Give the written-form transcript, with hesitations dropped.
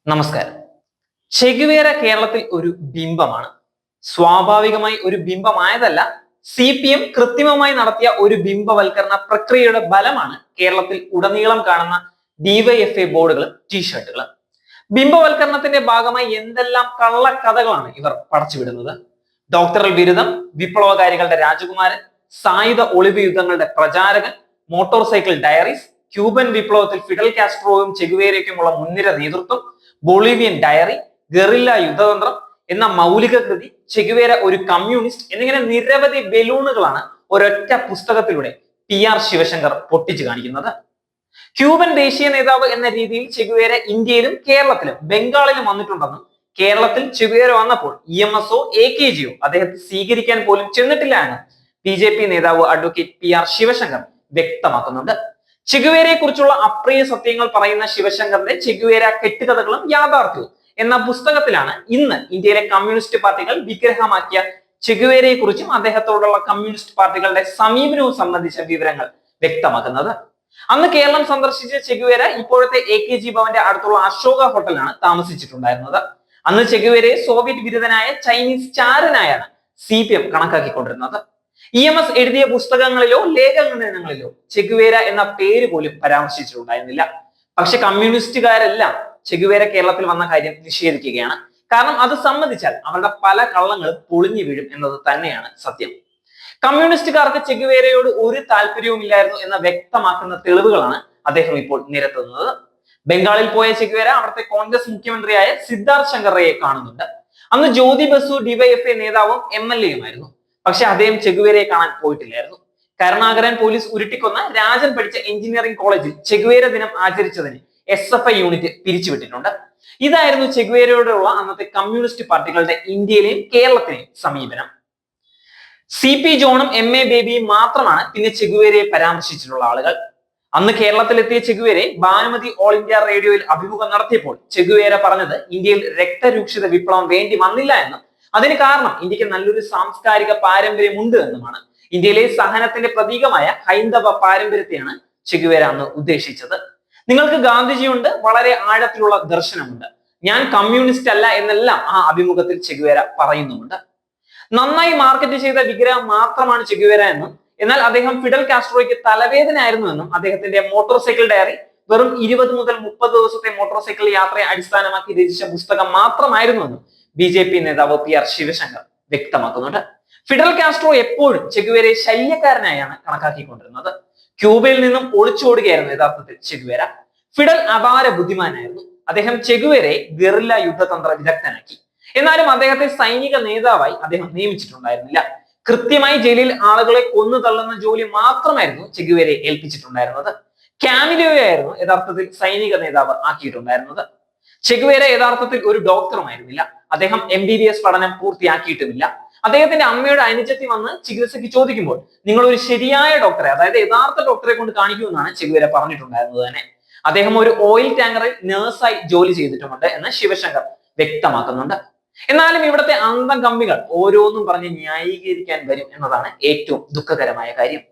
നമസ്കാരം. ചെഗുവേര കേരളത്തിൽ ഒരു ബിംബമാണ്. സ്വാഭാവികമായി ഒരു ബിംബമായതല്ല, CPM കൃത്രിമമായി നടത്തിയ ഒരു ബിംബവൽക്കരണ പ്രക്രിയയുടെ ഫലമാണ് കേരളത്തിൽ ഉടനീളം കാണുന്ന DYFI ബോർഡുകളും ടീഷർട്ടുകളും. ബിംബവൽക്കരണത്തിന്റെ ഭാഗമായി എന്തെല്ലാം കള്ളക്കഥകളാണ് ഇവർ പടച്ചുവിടുന്നത്. ഡോക്ടറൽ ബിരുദം, വിപ്ലവകാരികളുടെ രാജകുമാരൻ, സായുധ ഒളിവ് യുദ്ധങ്ങളുടെ പ്രചാരകൻ, മോട്ടോർ സൈക്കിൾ ഡയറീസ്, ക്യൂബൻ വിപ്ലവത്തിൽ ഫിഡൽ കാസ്ട്രോയും ചെഗുവേരയ്ക്കുമുള്ള മുൻനിര നേതൃത്വം, ബൊളീവിയൻ ഡയറി, ഗറില്ല യുദ്ധതന്ത്രം എന്ന മൗലിക കൃതി, ചെഗുവേര ഒരു കമ്മ്യൂണിസ്റ്റ് എന്നിങ്ങനെ നിരവധി ബലൂണുകളാണ് ഒരൊറ്റ പുസ്തകത്തിലൂടെ PR ശിവശങ്കർ പൊട്ടിച്ചു കാണിക്കുന്നത്. ക്യൂബൻ ദേശീയ നേതാവ് എന്ന രീതിയിൽ ചെഗുവേര ഇന്ത്യയിലും കേരളത്തിലും ബംഗാളിലും വന്നിട്ടുണ്ടെന്നും കേരളത്തിൽ ചെഗുവേര വന്നപ്പോൾ EMSO AKGയോ അദ്ദേഹത്തെ സ്വീകരിക്കാൻ പോലും ചെന്നിട്ടില്ല എന്ന് BJP നേതാവ് അഡ്വക്കേറ്റ് PR ശിവശങ്കർ വ്യക്തമാക്കുന്നുണ്ട്. ചെഗുവേരയെ കുറിച്ചുള്ള അപ്രിയ സത്യങ്ങൾ പറയുന്ന ശിവശങ്കറിന്റെ ചെഗുവേര കെട്ടുകഥകളും യാഥാർത്ഥ്യവും എന്ന പുസ്തകത്തിലാണ് ഇന്ന് ഇന്ത്യയിലെ കമ്മ്യൂണിസ്റ്റ് പാർട്ടികൾ വിഗ്രഹമാക്കിയ ചെഗുവേരയെ കുറിച്ചും അദ്ദേഹത്തോടുള്ള കമ്മ്യൂണിസ്റ്റ് പാർട്ടികളുടെ സമീപനവും സംബന്ധിച്ച വിവരങ്ങൾ വ്യക്തമാക്കുന്നത്. അന്ന് കേരളം സന്ദർശിച്ച ചെഗുവേര ഇപ്പോഴത്തെ AKG ഭവന്റെ അടുത്തുള്ള അശോക ഹോട്ടലിലാണ് താമസിച്ചിട്ടുണ്ടായിരുന്നത്. അന്ന് ചെഗുവേരയെ സോവിയറ്റ് വിരുദ്ധനായ ചൈനീസ് ചാരനായാണ് CPM കണക്കാക്കിക്കൊണ്ടിരുന്നത്. EMS എഴുതിയ പുസ്തകങ്ങളിലോ ലേഖനങ്ങളിലോ ചെഗുവേര എന്ന പേര് പോലും പരാമർശിച്ചിട്ടുണ്ടായിരുന്നില്ല. പക്ഷെ കമ്മ്യൂണിസ്റ്റുകാരെല്ലാം ചെഗുവേര കേരളത്തിൽ വന്ന കാര്യം നിഷേധിക്കുകയാണ്. കാരണം അത് സമ്മതിച്ചാൽ അവരുടെ പല കള്ളങ്ങളും പൊളിഞ്ഞു വീഴും എന്നത് തന്നെയാണ് സത്യം. കമ്മ്യൂണിസ്റ്റുകാർക്ക് ചെഗുവേരയോട് ഒരു താല്പര്യവും ഇല്ലായിരുന്നു എന്ന് വ്യക്തമാക്കുന്ന തെളിവുകളാണ് അദ്ദേഹം ഇപ്പോൾ നിരത്തുന്നത്. ബംഗാളിൽ പോയ ചെഗുവേര അവിടുത്തെ കോൺഗ്രസ് മുഖ്യമന്ത്രിയായ സിദ്ധാർത്ഥ് ശങ്കറയെ കാണുന്നുണ്ട്. അന്ന് ജ്യോതി ബസു DYFI നേതാവും MLAയുമായിരുന്നു. പക്ഷെ അദ്ദേഹം ചെഗുവേരയെ കാണാൻ പോയിട്ടില്ലായിരുന്നു. കരുണാകരൻ പോലീസ് ഉരുട്ടിക്കൊന്ന രാജൻ പഠിച്ച എഞ്ചിനീയറിംഗ് കോളേജിൽ ചെഗുവേര ദിനം ആചരിച്ചതിന് SFI യൂണിറ്റ് പിരിച്ചുവിട്ടിട്ടുണ്ട്. ഇതായിരുന്നു ചെഗുവേരയോടുള്ള അന്നത്തെ കമ്മ്യൂണിസ്റ്റ് പാർട്ടികളുടെ ഇന്ത്യയിലെയും കേരളത്തിലെയും സമീപനം. CP ജോണും MA ബേബിയും മാത്രമാണ് പിന്നെ ചെഗുവേരയെ പരാമർശിച്ചിട്ടുള്ള ആളുകൾ. അന്ന് കേരളത്തിലെത്തിയ ചെഗുവേരയെ ഭാനുമതി ഓൾ ഇന്ത്യ റേഡിയോയിൽ അഭിമുഖം നടത്തിയപ്പോൾ ചെഗുവേര പറഞ്ഞത് ഇന്ത്യയിൽ രക്തരൂക്ഷിത വിപ്ലവം വേണ്ടി വന്നില്ല എന്നും അതിന് കാരണം ഇന്ത്യക്ക് നല്ലൊരു സാംസ്കാരിക പാരമ്പര്യമുണ്ട് എന്നുമാണ്. ഇന്ത്യയിലെ സഹനത്തിന്റെ പ്രതീകമായ ഹൈന്ദവ പാരമ്പര്യത്തെയാണ് ചെഗുവേര അന്ന് ഉദ്ദേശിച്ചത്. നിങ്ങൾക്ക് ഗാന്ധിജിയുണ്ട്, വളരെ ആഴത്തിലുള്ള ദർശനമുണ്ട്, ഞാൻ കമ്മ്യൂണിസ്റ്റ് അല്ല എന്നെല്ലാം ആ അഭിമുഖത്തിൽ ചെഗുവേര പറയുന്നുമുണ്ട്. നന്നായി മാർക്കറ്റ് ചെയ്ത വിഗ്രഹം മാത്രമാണ് ചെഗുവേര എന്നും എന്നാൽ അദ്ദേഹം ഫിഡൽ കാസ്ട്രോയ്ക്ക് തലവേദനയായിരുന്നു എന്നും അദ്ദേഹത്തിന്റെ മോട്ടോർ സൈക്കിൾ ഡയറി വെറും 20 മുതൽ 30 ദിവസത്തെ മോട്ടോർ സൈക്കിൾ യാത്രയെ അടിസ്ഥാനമാക്കി രചിച്ച പുസ്തകം മാത്രമായിരുന്നു എന്നും BJP നേതാവ് PR ശിവശങ്കർ വ്യക്തമാക്കുന്നുണ്ട്. ഫിഡൽ കാസ്ട്രോ എപ്പോഴും ചെഗുവേരയെ ശല്യക്കാരനായാണ് കണക്കാക്കിക്കൊണ്ടിരുന്നത്. ക്യൂബയിൽ നിന്നും ഒളിച്ചോടുകയായിരുന്നു യഥാർത്ഥത്തിൽ ചെഗുവേര. ഫിഡൽ അപാര ബുദ്ധിമാനായിരുന്നു. അദ്ദേഹം ചെഗുവേരയെ ഗറില്ല യുദ്ധതന്ത്ര വിദഗ്ധനാക്കി. എന്നാലും അദ്ദേഹത്തെ സൈനിക നേതാവായി അദ്ദേഹം നിയമിച്ചിട്ടുണ്ടായിരുന്നില്ല. കൃത്യമായി ജയിലിൽ ആളുകളെ കൊന്നു തള്ളുന്ന ജോലി മാത്രമായിരുന്നു ചെഗുവേരയെ ഏൽപ്പിച്ചിട്ടുണ്ടായിരുന്നത്. കാമിലോയായിരുന്നു യഥാർത്ഥത്തിൽ സൈനിക നേതാവ് ആക്കിയിട്ടുണ്ടായിരുന്നത്. ചെഗുവേര യഥാർത്ഥത്തിൽ ഒരു ഡോക്ടറുമായിരുന്നില്ല. അദ്ദേഹം MBBS പഠനം പൂർത്തിയാക്കിയിട്ടുമില്ല. അദ്ദേഹത്തിന്റെ അമ്മയുടെ അനുജത്തി വന്ന് ചികിത്സയ്ക്ക് ചോദിക്കുമ്പോൾ നിങ്ങൾ ഒരു ശരിയായ ഡോക്ടറെ, അതായത് യഥാർത്ഥ ഡോക്ടറെ കൊണ്ട് കാണിക്കുമെന്നാണ് ചെഗുവേര പറഞ്ഞിട്ടുണ്ടായിരുന്നത് തന്നെ. അദ്ദേഹം ഒരു ഓയിൽ ടാങ്കറിൽ നഴ്സായി ജോലി ചെയ്തിട്ടുമുണ്ട് എന്ന് ശിവശങ്കർ വ്യക്തമാക്കുന്നുണ്ട്. എന്നാലും ഇവിടുത്തെ അന്തം കമ്മികൾ ഓരോന്നും പറഞ്ഞ് ന്യായീകരിക്കാൻ വരും എന്നതാണ് ഏറ്റവും ദുഃഖകരമായ കാര്യം.